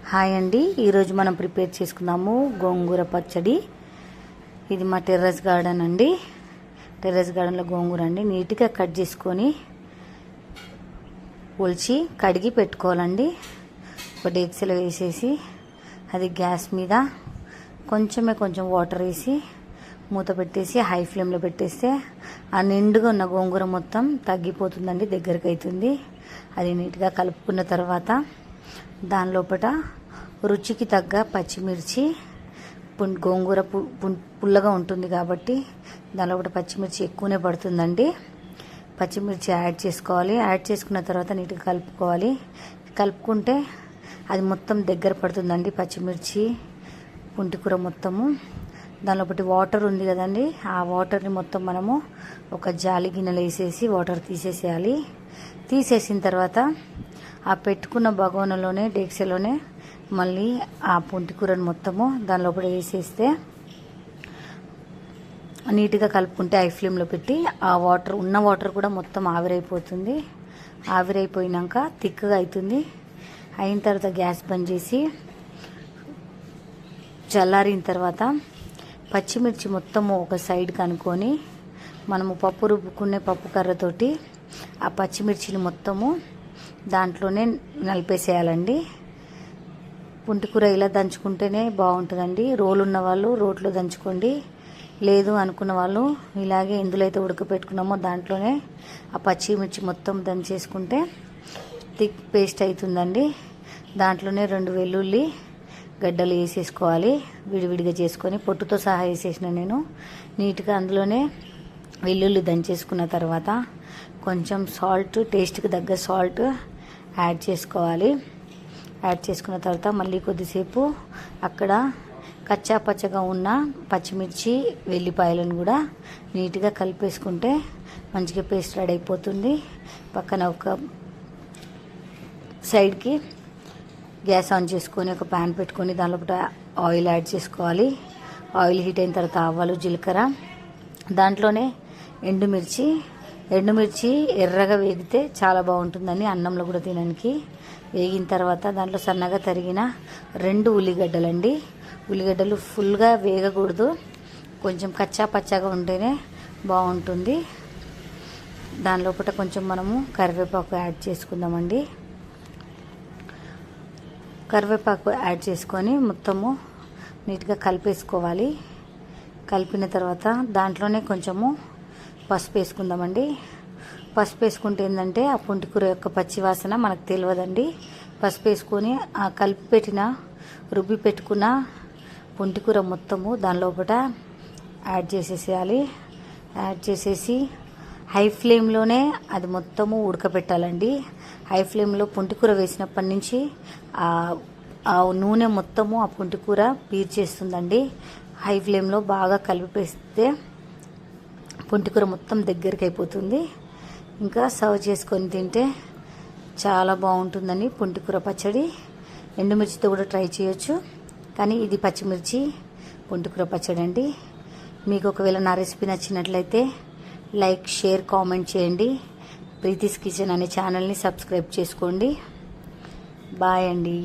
Hi అండి, ఈరోజు మనం ప్రిపేర్ చేసుకుందాము గోంగూర పచ్చడి. ఇది మా టెర్రస్ గార్డెన్ అండి. టెర్రస్ గార్డెన్లో గోంగూర అండి. నీట్గా కట్ చేసుకొని ఒలిచి కడిగి పెట్టుకోవాలండి. ఒక డేక్సీలో వేసేసి అది గ్యాస్ మీద కొంచెం వాటర్ వేసి మూత పెట్టేసి హై ఫ్లేమ్లో పెట్టేస్తే ఆ నిండుగా ఉన్న గోంగూర మొత్తం తగ్గిపోతుందండి, దగ్గరికి అవుతుంది. అది నీట్గా కలుపుకున్న తర్వాత దాని లోపల రుచికి తగ్గ పచ్చిమిర్చి, గోంగూర పుల్లగా ఉంటుంది కాబట్టి దాని లోపల పచ్చిమిర్చి ఎక్కువనే పడుతుందండి. పచ్చిమిర్చి యాడ్ చేసుకోవాలి. యాడ్ చేసుకున్న తర్వాత నీట్గా కలుపుకోవాలి. కలుపుకుంటే అది మొత్తం దగ్గర పడుతుందండి పచ్చిమిర్చి పుంటికూర మొత్తము. దానిలో ఒకటి వాటర్ ఉంది కదండి, ఆ వాటర్ని మొత్తం మనము ఒక జాలి గిన్నెలో వేసేసి వాటర్ తీసేసేయాలి. తీసేసిన తర్వాత ఆ పెట్టుకున్న బగోనలోనే డేక్సీలోనే మళ్ళీ ఆ పుంటికూరని మొత్తము దాని లోపల వేసేస్తే నీట్గా కలుపుకుంటే హై ఫ్లేమ్లో పెట్టి ఆ వాటర్ కూడా మొత్తం ఆవిరైపోతుంది. ఆవిరైపోయినాక థిక్గా అవుతుంది. అయిన తర్వాత గ్యాస్ బంద్ చేసి చల్లారిన తర్వాత పచ్చిమిర్చి మొత్తము ఒక సైడ్ కనుక్కొని మనము పప్పు రుబ్బుకునే పప్పు కర్రతోటి ఆ పచ్చిమిర్చిని మొత్తము దాంట్లోనే నలిపేసేయాలండి. పుంటికూర ఇలా దంచుకుంటేనే బాగుంటుందండి. రోలు ఉన్న వాళ్ళు రోట్లో దంచుకోండి, లేదు అనుకున్న వాళ్ళు ఇలాగే ఎందులో అయితే ఉడకపెట్టుకున్నామో దాంట్లోనే ఆ పచ్చిమిర్చి మొత్తం దంచేసుకుంటే థిక్ పేస్ట్ అవుతుందండి. దాంట్లోనే 2 వెల్లుల్లి గడ్డలు వేసేసుకోవాలి. విడివిడిగా చేసుకొని పొట్టుతో సహా వేసేసిన నేను నీట్గా. అందులోనే వెల్లుల్లి దంచేసుకున్న తర్వాత కొంచెం సాల్ట్, టేస్ట్కి తగ్గ సాల్ట్ యాడ్ చేసుకోవాలి. యాడ్ చేసుకున్న తర్వాత మళ్ళీ కొద్దిసేపు అక్కడ కచ్చా పచ్చగా ఉన్న పచ్చిమిర్చి, వెల్లిపాయలను కూడా నీట్గా కలిపేసుకుంటే మంచిగా పేస్ట్ రెడీ అయిపోతుంది. పక్కన ఒక సైడ్కి గ్యాస్ ఆన్ చేసుకొని ఒక ప్యాన్ పెట్టుకొని దానిలో ఆయిల్ యాడ్ చేసుకోవాలి. ఆయిల్ హీట్ అయిన తర్వాత ఆవాలు, జీలకర్ర, దాంట్లోనే ఎండుమిర్చి ఎర్రగా వేగితే చాలా బాగుంటుందని అన్నంలో కూడా తినడానికి. వేగిన తర్వాత దాంట్లో సన్నగా తరిగిన 2 ఉల్లిగడ్డలండి. ఉల్లిగడ్డలు ఫుల్గా వేగకూడదు, కొంచెం కచ్చా పచ్చాగా ఉంటేనే బాగుంటుంది. దాని లోపల కొంచెం మనము కరివేపాకు యాడ్ చేసుకుందామండి. కరివేపాకు యాడ్ చేసుకొని మొత్తము నీట్గా కలిపేసుకోవాలి. కలిపిన తర్వాత దాంట్లోనే కొంచెము పసుపు వేసుకుందామండి. పసుపు వేసుకుంటే ఏంటంటే ఆ పుంటికూర యొక్క పచ్చి వాసన మనకు తెలియదండి. పసుపు వేసుకొని ఆ రుబ్బి పెట్టుకున్న పుంటికూర మొత్తము దాని లోపల యాడ్ చేసేసేయాలి. యాడ్ చేసేసి హై ఫ్లేమ్లోనే అది మొత్తము ఉడకపెట్టాలండి. హై ఫ్లేమ్లో పుంటికూర వేసినప్పటి నుంచి ఆ నూనె మొత్తము ఆ పుంటికూర పీల్చేస్తుందండి. హై ఫ్లేమ్లో బాగా కలిపేస్తే పుంటికూర మొత్తం దగ్గరికి అయిపోతుంది. ఇంకా సర్వ్ చేసుకొని తింటే చాలా బాగుంటుందని పుంటికూర పచ్చడి. ఎండుమిర్చితో కూడా ట్రై చేయొచ్చు, కానీ ఇది పచ్చిమిర్చి పుంటికూర పచ్చడి అండి. మీకు ఒకవేళ నా రెసిపీ నచ్చినట్లయితే లైక్, షేర్, కామెంట్ చేయండి. ప్రీతిస్ కిచెన్ అనే ఛానల్ని సబ్స్క్రైబ్ చేసుకోండి. బాయ్ అండి.